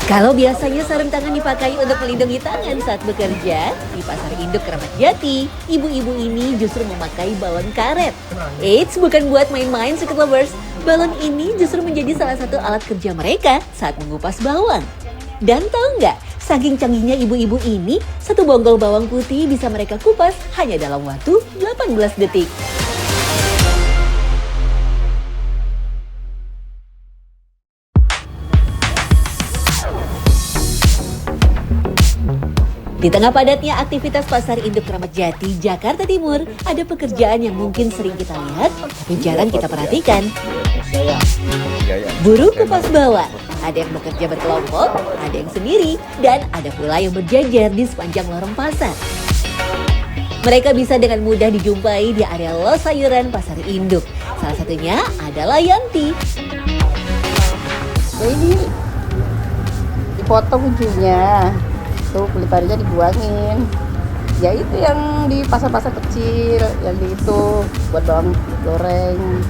Kalau biasanya sarung tangan dipakai untuk melindungi tangan saat bekerja, di Pasar Induk Keramat Jati, ibu-ibu ini justru memakai balon karet. Eits, bukan buat main-main Secret Lovers. Balon ini justru menjadi salah satu alat kerja mereka saat mengupas bawang. Dan tahu nggak, saking canggihnya ibu-ibu ini, satu bonggol bawang putih bisa mereka kupas hanya dalam waktu 18 detik. Di tengah padatnya aktivitas Pasar Induk Keramat Jati, Jakarta Timur, ada pekerjaan yang mungkin sering kita lihat, tapi jarang kita perhatikan. Buruh kupas bawang, ada yang bekerja berkelompok, ada yang sendiri, dan ada pula yang berjajar di sepanjang lorong pasar. Mereka bisa dengan mudah dijumpai di area los sayuran Pasar Induk. Salah satunya adalah Yanti. Ini dipotong ujungnya. Tuh kulit parinya dibuangin. Ya itu yang di pasar-pasar kecil, yang di itu buat bawang goreng.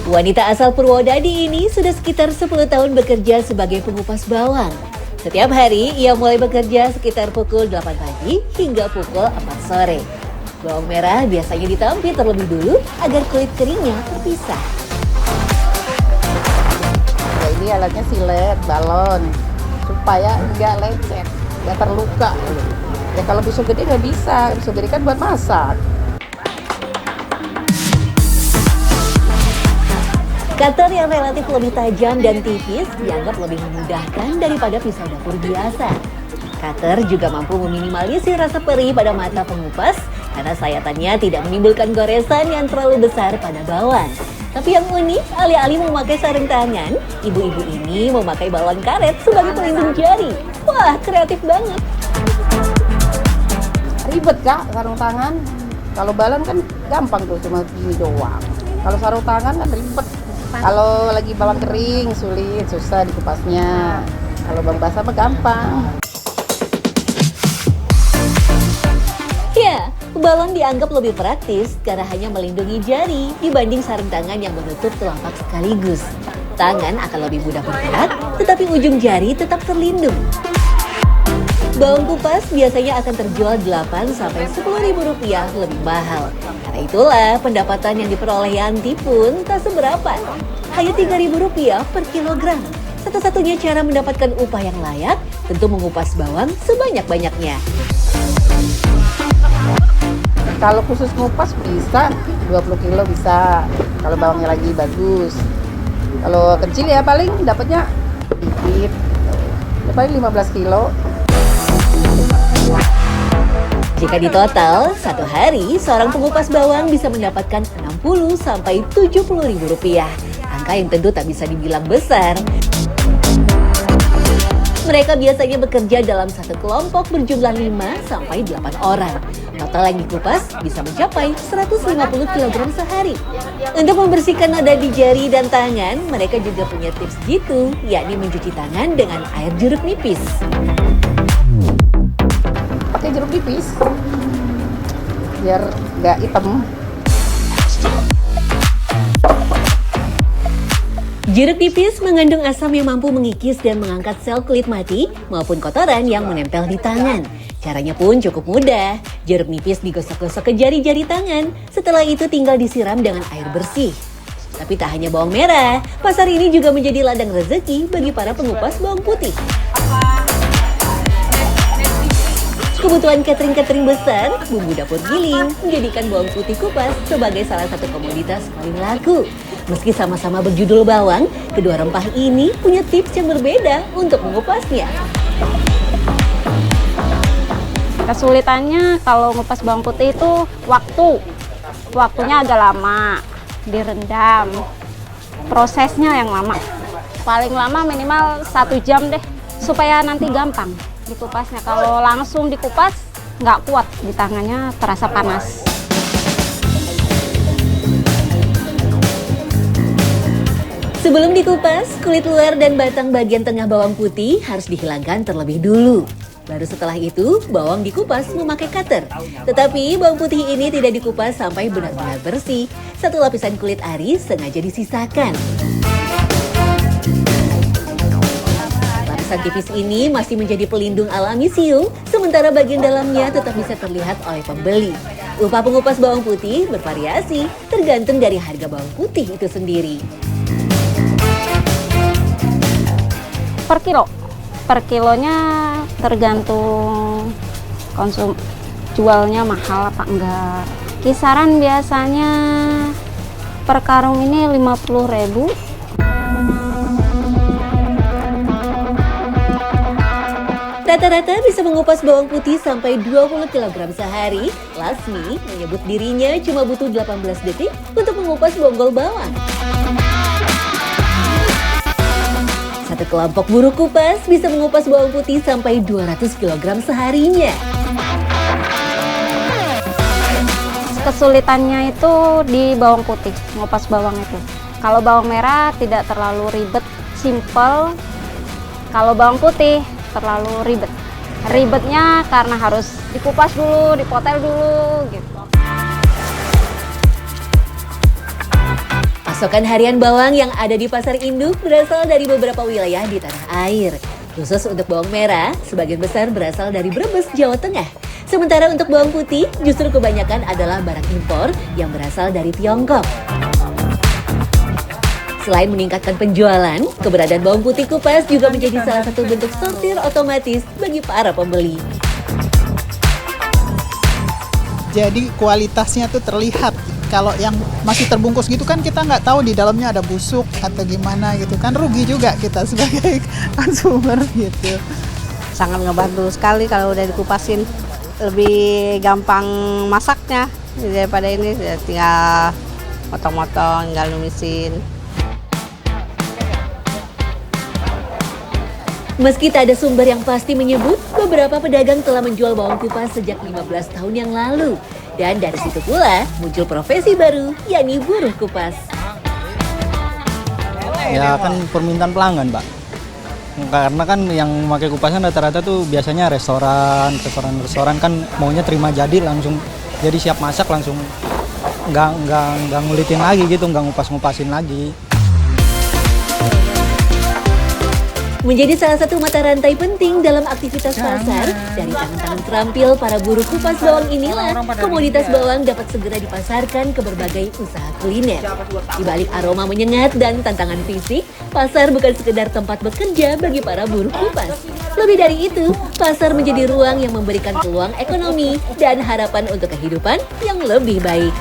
Wanita asal Purwodadi ini sudah sekitar 10 tahun bekerja sebagai pengupas bawang. Setiap hari ia mulai bekerja sekitar pukul 8 pagi hingga pukul 4 sore. Bawang merah biasanya ditampil terlebih dulu agar kulit keringnya terpisah. Ini alatnya silet, balon, supaya nggak lecet, nggak terluka. Ya kalau pisau gede nggak bisa, pisau gede kan buat masak. Cutter yang relatif lebih tajam dan tipis dianggap lebih memudahkan daripada pisau dapur biasa. Cutter juga mampu meminimalisir rasa perih pada mata pengupas karena sayatannya tidak menimbulkan goresan yang terlalu besar pada bawang. Tapi yang unik, alih-alih memakai sarung tangan, ibu-ibu ini memakai balon karet sebagai pelindung jari. Wah, kreatif banget. Ribet Kak, sarung tangan. Kalau balon kan gampang tuh, cuma gini doang. Kalau sarung tangan kan ribet. Kalau lagi bawang kering, sulit, susah dikupasnya. Kalau bawang basah mah gampang. Ya, balon dianggap lebih praktis karena hanya melindungi jari dibanding sarung tangan yang menutup telapak sekaligus. Tangan akan lebih mudah bergerak, tetapi ujung jari tetap terlindung. Bawang kupas biasanya akan terjual 8 sampai 10 ribu rupiah lebih mahal. Karena itulah pendapatan yang diperoleh Yanti pun tak seberapa. Hanya 3 ribu rupiah per kilogram. Satu-satunya cara mendapatkan upah yang layak tentu mengupas bawang sebanyak-banyaknya. Kalau khusus ngupas bisa 20 kilo bisa. Kalau bawangnya lagi bagus. Kalau kecil ya paling dapatnya dikit. Ya paling 15 kilo. Jika ditotal, satu hari seorang pengupas bawang bisa mendapatkan 60 sampai 70 ribu rupiah. Angka yang tentu tak bisa dibilang besar. Mereka biasanya bekerja dalam satu kelompok berjumlah 5 sampai 8 orang. Total yang dikupas bisa mencapai 150 kg sehari. Untuk membersihkan noda di jari dan tangan, mereka juga punya tips jitu, yakni mencuci tangan dengan air jeruk nipis. Pakai jeruk nipis biar nggak hitam. Jeruk nipis mengandung asam yang mampu mengikis dan mengangkat sel kulit mati maupun kotoran yang menempel di tangan. Caranya pun cukup mudah. Jeruk nipis digosok-gosok ke jari-jari tangan. Setelah itu tinggal disiram dengan air bersih. Tapi tak hanya bawang merah, pasar ini juga menjadi ladang rezeki bagi para pengupas bawang putih. Kebutuhan catering-catering besar, bumbu dapur giling, menjadikan bawang putih kupas sebagai salah satu komoditas paling laku. Meski sama-sama berjudul bawang, kedua rempah ini punya tips yang berbeda untuk mengupasnya. Kesulitannya kalau ngupas bawang putih itu waktunya agak lama, direndam, prosesnya yang lama. Paling lama minimal 1 jam deh, supaya nanti gampang dikupasnya. Kalau langsung dikupas, nggak kuat di tangannya, terasa panas. Sebelum dikupas, kulit luar dan batang bagian tengah bawang putih harus dihilangkan terlebih dulu. Baru setelah itu, bawang dikupas memakai cutter. Tetapi bawang putih ini tidak dikupas sampai benar-benar bersih. Satu lapisan kulit ari sengaja disisakan. Lapisan tipis ini masih menjadi pelindung alami siung, sementara bagian dalamnya tetap bisa terlihat oleh pembeli. Upah pengupas bawang putih bervariasi, tergantung dari harga bawang putih itu sendiri. Per kilo. Per kilonya tergantung jualnya mahal apa enggak. Kisaran biasanya per karung ini 50.000. Rata-rata bisa mengupas bawang putih sampai 20 kg sehari. Lasmi menyebut dirinya cuma butuh 18 detik untuk mengupas bonggol bawang. Satu kelompok buruh kupas bisa mengupas bawang putih sampai 200 kg seharinya. Kesulitannya itu di bawang putih, mengupas bawang itu. Kalau bawang merah tidak terlalu ribet, simple. Kalau bawang putih terlalu ribet. Ribetnya karena harus dikupas dulu, dipotel dulu gitu. Pasokan harian bawang yang ada di pasar induk berasal dari beberapa wilayah di tanah air. Khusus untuk bawang merah, sebagian besar berasal dari Brebes, Jawa Tengah. Sementara untuk bawang putih, justru kebanyakan adalah barang impor yang berasal dari Tiongkok. Selain meningkatkan penjualan, keberadaan bawang putih kupas juga menjadi salah satu bentuk sortir otomatis bagi para pembeli. Jadi kualitasnya tuh terlihat. Kalau yang masih terbungkus gitu kan kita nggak tahu di dalamnya ada busuk atau gimana gitu kan, rugi juga kita sebagai konsumer gitu. Sangat ngebantu sekali kalau udah dikupasin, lebih gampang masaknya daripada ini tinggal motong-motong, tinggal numisin. Meski tak ada sumber yang pasti menyebut, beberapa pedagang telah menjual bawang kupas sejak 15 tahun yang lalu. Dan dari situ pula muncul profesi baru, yakni buruh kupas. Ya kan permintaan pelanggan, Pak. Karena kan yang memakai kupasan rata-rata tuh biasanya restoran kan maunya terima jadi langsung, jadi siap masak langsung, nggak ngulitin lagi gitu, nggak ngupas-ngupasin lagi. Menjadi salah satu mata rantai penting dalam aktivitas pasar, dari tangan-tangan terampil para buruh kupas bawang inilah komoditas bawang dapat segera dipasarkan ke berbagai usaha kuliner. Di balik aroma menyengat dan tantangan fisik, pasar bukan sekedar tempat bekerja bagi para buruh kupas. Lebih dari itu, pasar menjadi ruang yang memberikan peluang ekonomi dan harapan untuk kehidupan yang lebih baik.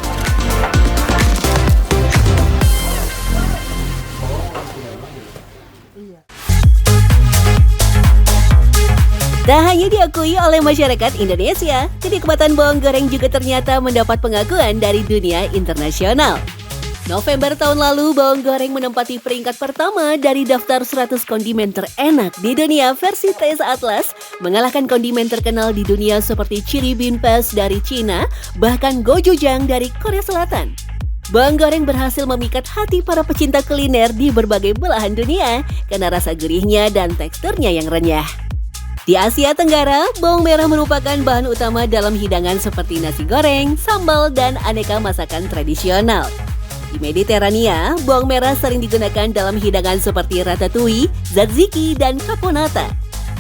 Tak hanya diakui oleh masyarakat Indonesia, kenikmatan bawang goreng juga ternyata mendapat pengakuan dari dunia internasional. November tahun lalu, bawang goreng menempati peringkat pertama dari daftar 100 kondimen terenak di dunia versi Taste Atlas, mengalahkan kondimen terkenal di dunia seperti chili bean paste dari Cina, bahkan gochujang dari Korea Selatan. Bawang goreng berhasil memikat hati para pecinta kuliner di berbagai belahan dunia karena rasa gurihnya dan teksturnya yang renyah. Di Asia Tenggara, bawang merah merupakan bahan utama dalam hidangan seperti nasi goreng, sambal, dan aneka masakan tradisional. Di Mediterania, bawang merah sering digunakan dalam hidangan seperti ratatouille, tzatziki, dan caponata.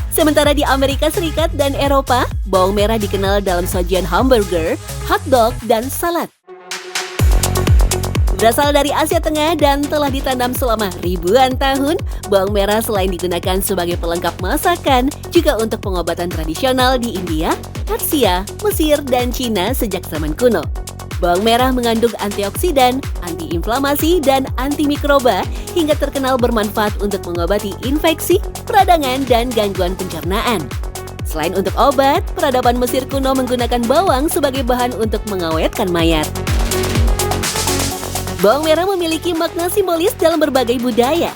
Sementara di Amerika Serikat dan Eropa, bawang merah dikenal dalam sajian hamburger, hotdog, dan salad. Berasal dari Asia Tengah dan telah ditanam selama ribuan tahun, bawang merah selain digunakan sebagai pelengkap masakan, juga untuk pengobatan tradisional di India, Persia, Mesir, dan Cina sejak zaman kuno. Bawang merah mengandung antioksidan, antiinflamasi, dan antimikroba hingga terkenal bermanfaat untuk mengobati infeksi, peradangan, dan gangguan pencernaan. Selain untuk obat, peradaban Mesir kuno menggunakan bawang sebagai bahan untuk mengawetkan mayat. Bawang merah memiliki makna simbolis dalam berbagai budaya.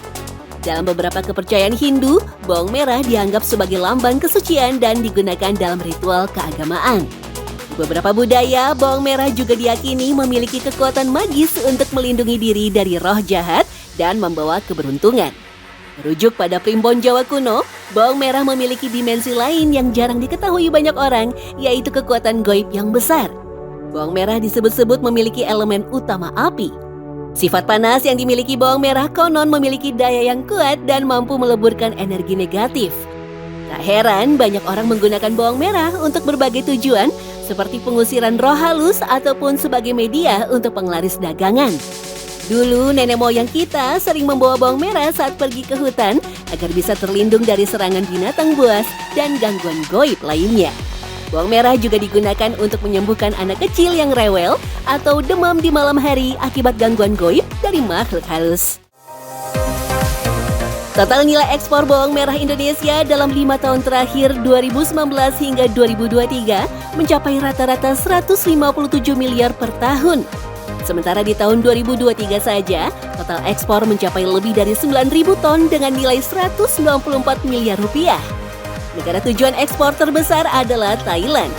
Dalam beberapa kepercayaan Hindu, bawang merah dianggap sebagai lambang kesucian dan digunakan dalam ritual keagamaan. Di beberapa budaya, bawang merah juga diyakini memiliki kekuatan magis untuk melindungi diri dari roh jahat dan membawa keberuntungan. Merujuk pada primbon Jawa kuno, bawang merah memiliki dimensi lain yang jarang diketahui banyak orang, yaitu kekuatan gaib yang besar. Bawang merah disebut-sebut memiliki elemen utama api. Sifat panas yang dimiliki bawang merah konon memiliki daya yang kuat dan mampu meleburkan energi negatif. Tak heran banyak orang menggunakan bawang merah untuk berbagai tujuan seperti pengusiran roh halus ataupun sebagai media untuk penglaris dagangan. Dulu nenek moyang kita sering membawa bawang merah saat pergi ke hutan agar bisa terlindung dari serangan binatang buas dan gangguan goib lainnya. Bawang merah juga digunakan untuk menyembuhkan anak kecil yang rewel atau demam di malam hari akibat gangguan goib dari makhluk halus. Total nilai ekspor bawang merah Indonesia dalam 5 tahun terakhir 2019 hingga 2023 mencapai rata-rata 157 miliar per tahun. Sementara di tahun 2023 saja, total ekspor mencapai lebih dari 9.000 ton dengan nilai 194 miliar rupiah. Negara tujuan ekspor terbesar adalah Thailand.